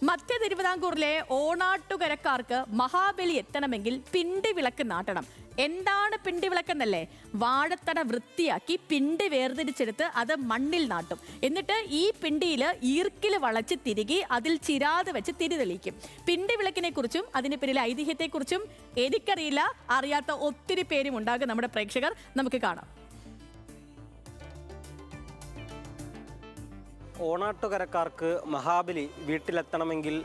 മധ്യ തിരുവിതാംകൂറിലെ ഓണാട്ടുകരക്കാർക്ക് മഹാബലി എത്തണമെങ്കിൽ പിണ്ടി വിളക്ക് നാട്ടണം. എന്താണ് പിണ്ടി വിളക്കെന്നല്ലേ? വാഴത്തട വൃത്തിയാക്കി പിണ്ടി വേർതിരിച്ചെടുത്ത് അത് മണ്ണിൽ നാട്ടും. എന്നിട്ട് ഈ പിണ്ടിയിൽ ഈർക്കിൽ വളച്ച് തിരികെ അതിൽ ചിരാത് വെച്ച് തിരി തെളിയിക്കും. പിണ്ടി വിളക്കിനെ കുറിച്ചും അതിന് പിന്നിലെ ഐതിഹ്യത്തെക്കുറിച്ചും എനിക്കറിയില്ല, അറിയാത്ത ഒത്തിരി പേരും ഉണ്ടാകും നമ്മുടെ പ്രേക്ഷകർ. നമുക്ക് കാണാം. ഓണാട്ടുകരക്കാർക്ക് മഹാബലി വീട്ടിലെത്തണമെങ്കിൽ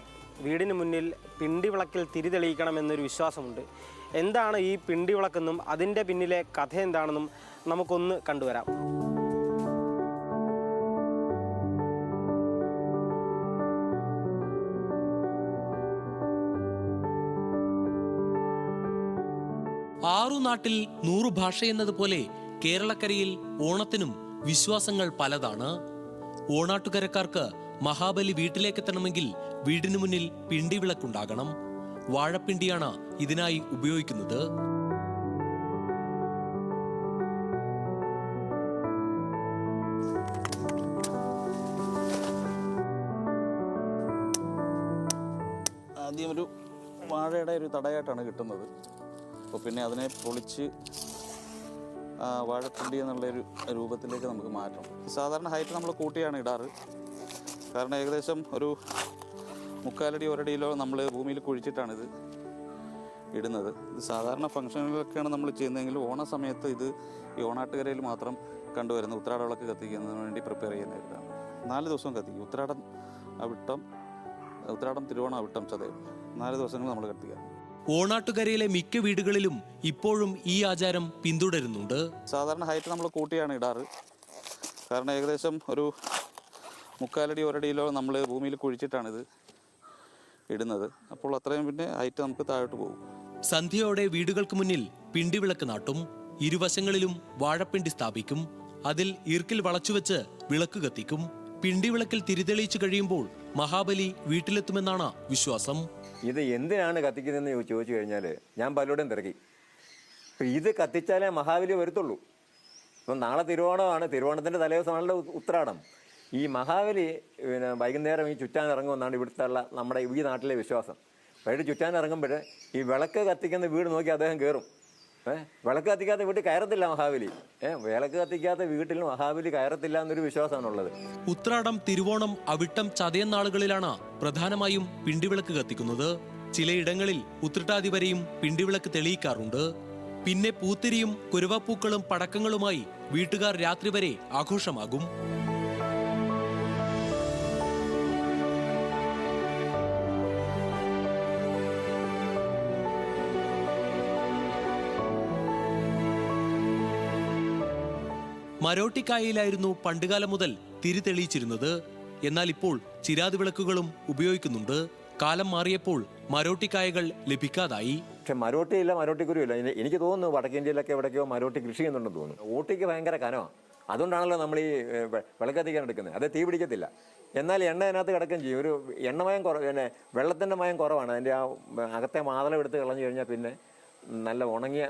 വീടിന് മുന്നിൽ പിണ്ടിവിളക്കിൽ തിരി തെളിയിക്കണമെന്നൊരു വിശ്വാസമുണ്ട്. എന്താണ് ഈ പിണ്ടിവിളക്കെന്നും അതിൻ്റെ പിന്നിലെ കഥ എന്താണെന്നും നമുക്കൊന്ന് കണ്ടുവരാം. ആറു നാട്ടിൽ 100 ഭാഷയെന്നതുപോലെ കേരളക്കരയിൽ ഓണത്തിനും വിശ്വാസങ്ങൾ പലതാണ്. ഓണാട്ടുകരക്കാർക്ക് മഹാബലി വീട്ടിലേക്കെത്തണമെങ്കിൽ വീടിനു മുന്നിൽ പിണ്ടിവിളക്കുണ്ടാകണം. വാഴപ്പിണ്ടിയാണ് ഇതിനായി ഉപയോഗിക്കുന്നത്. ആദ്യം ഒരു വാഴയുടെ ഒരു തടയായിട്ടാണ് കിട്ടുന്നത്. അപ്പോൾ പിന്നെ അതിനെ പൊളിച്ച് വാഴപ്പിണ്ടി എന്നുള്ളൊരു രൂപത്തിലേക്ക് നമുക്ക് മാറ്റണം. സാധാരണ ഹൈറ്റ് നമ്മൾ കൂട്ടിയാണ് ഇടാറ്. കാരണം ഏകദേശം ഒരു 3/4 അടി 1 അടിയിലോ നമ്മൾ ഭൂമിയിൽ കുഴിച്ചിട്ടാണിത് ഇടുന്നത്. ഇത് സാധാരണ ഫംഗ്ഷനുകളൊക്കെയാണ് നമ്മൾ ചെയ്യുന്നതെങ്കിൽ ഓണ സമയത്ത് ഇത് ഈ ഓണാട്ടുകരയിൽ മാത്രം കണ്ടുവരുന്ന ഉത്രാട വിളക്ക് കത്തിക്കുന്നതിന് വേണ്ടി പ്രിപ്പയർ ചെയ്യുന്ന ഇതാണ്. 4 ദിവസം കത്തിക്കും. ഉത്രാടം തിരുവോണം അവിട്ടം ചതയം 4 ദിവസങ്ങൾ നമ്മൾ കത്തിക്കുക. ഓണാട്ടുകരയിലെ മിക്ക വീടുകളിലും ഇപ്പോഴും ഈ ആചാരം പിന്തുടരുന്നുണ്ട്. സാധാരണ ഹൈറ്റ് നമ്മൾ കൂട്ടിയാണ് ഇടാറ്. കാരണം ഏകദേശം ഒരു 3/4 അടി 1 അടിയിലോ നമ്മൾ ഭൂമിയിൽ കുഴിച്ചിട്ടാണിത് ഇടുന്നത്. അപ്പോൾ അത്രയും പിന്നെ ഹൈറ്റ് നമുക്ക് താഴോട്ട് പോകും. സന്ധ്യയോടെ വീടുകൾക്ക് മുന്നിൽ പിണ്ടിവിളക്ക് നാട്ടും. ഇരുവശങ്ങളിലും വാഴപ്പിണ്ടി സ്ഥാപിക്കും. അതിൽ ഈർക്കിൽ വളച്ചുവെച്ച് വിളക്ക് കത്തിക്കും. പിണ്ടിവിളക്കിൽ തിരിതെളിയിച്ചു കഴിയുമ്പോൾ മഹാബലി വീട്ടിലെത്തുമെന്നാണ് വിശ്വാസം. ഇത് എന്തിനാണ് കത്തിക്കുന്നതെന്ന് ചോദിച്ചു കഴിഞ്ഞാൽ ഞാൻ പലരോടും തിരക്കി. ഇത് കത്തിച്ചാലേ മഹാബലി വരത്തുള്ളൂ. ഇപ്പം നാളെ തിരുവോണമാണ്. തിരുവോണത്തിൻ്റെ തലേദിവസമാണല്ലോ ഉത്രാടം. ഈ മഹാബലി വൈകുന്നേരം ഈ ചുറ്റാൻ ഇറങ്ങുമെന്നാണ് ഇവിടുത്തെ നമ്മുടെ ഈ നാട്ടിലെ വിശ്വാസം. വൈകിട്ട് ചുറ്റാൻ ഇറങ്ങുമ്പോൾ ഈ വിളക്ക് കത്തിക്കുന്ന വീട് നോക്കി അദ്ദേഹം കയറും. വിളക്ക് കത്തിക്കാത്ത വീട്ടിൽ കയറത്തില്ല മഹാബലി. വിളക്ക് കത്തിക്കാത്ത വീട്ടിൽ മഹാബലി കയറത്തില്ല എന്നൊരു വിശ്വാസമാണുള്ളത്. ഉത്രാടം, തിരുവോണം, അവിട്ടം, ചതയം നാളുകളിലാണ് പ്രധാനമായും പിണ്ടിവിളക്ക് കത്തിക്കുന്നത്. ചിലയിടങ്ങളിൽ ഉത്രട്ടാതി വരെയും പിണ്ടിവിളക്ക് തെളിയിക്കാറുണ്ട്. പിന്നെ പൂത്തിരിയും കുരുവപ്പൂക്കളും പടക്കങ്ങളുമായി വീട്ടുകാർ രാത്രി വരെ ആഘോഷമാകും. മരോട്ടിക്കായയിലായിരുന്നു പണ്ടുകാലം മുതൽ തിരി തെളിയിച്ചിരുന്നത്. എന്നാൽ ഇപ്പോൾ ചിരാത് വിളക്കുകളും ഉപയോഗിക്കുന്നുണ്ട്. കാലം മാറിയപ്പോൾ മരോട്ടിക്കായകൾ ലഭിക്കാതായി. പക്ഷെ മരോട്ടിയില്ല, മരോട്ടിക്കുരുവില്ല. എനിക്ക് തോന്നുന്നു വടക്കേന്ത്യയിലൊക്കെ എവിടേക്കോ മരോട്ടി കൃഷി ചെയ്യുന്നുണ്ടെന്ന് തോന്നുന്നു. ഊട്ടിക്ക് ഭയങ്കര കനമാണ്. അതുകൊണ്ടാണല്ലോ നമ്മൾ ഈ വിളക്കത്തിക്കാൻ എടുക്കുന്നത്. അത് തീ പിടിക്കത്തില്ല. എന്നാൽ എണ്ണ അതിനകത്ത് കിടക്കുകയും ചെയ്യും. ഒരു എണ്ണമയം പിന്നെ വെള്ളത്തിൻ്റെ മയം കുറവാണ്. അതിൻ്റെ ആ അകത്തെ മാതളം എടുത്ത് കളഞ്ഞു കഴിഞ്ഞാൽ പിന്നെ നല്ല ഉണങ്ങിയ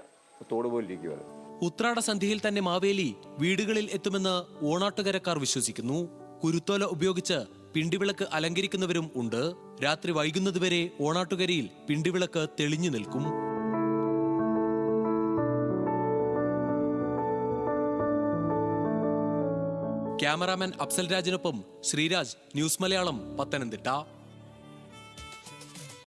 തോട് പോലിരിക്കും അത്. ഉത്രാട സന്ധ്യയിൽ തന്നെ മാവേലി വീടുകളിൽ എത്തുമെന്ന് ഓണാട്ടുകരക്കാർ വിശ്വസിക്കുന്നു. കുരുത്തോല ഉപയോഗിച്ച് പിണ്ടിവിളക്ക് അലങ്കരിക്കുന്നവരും ഉണ്ട്. രാത്രി വൈകുന്നതുവരെ ഓണാട്ടുകരയിൽ പിണ്ടിവിളക്ക് തെളിഞ്ഞു നിൽക്കും. ക്യാമറാമാൻ അഫ്സൽ രാജിനൊപ്പം ശ്രീരാജ്, ന്യൂസ് മലയാളം, പത്തനംതിട്ട.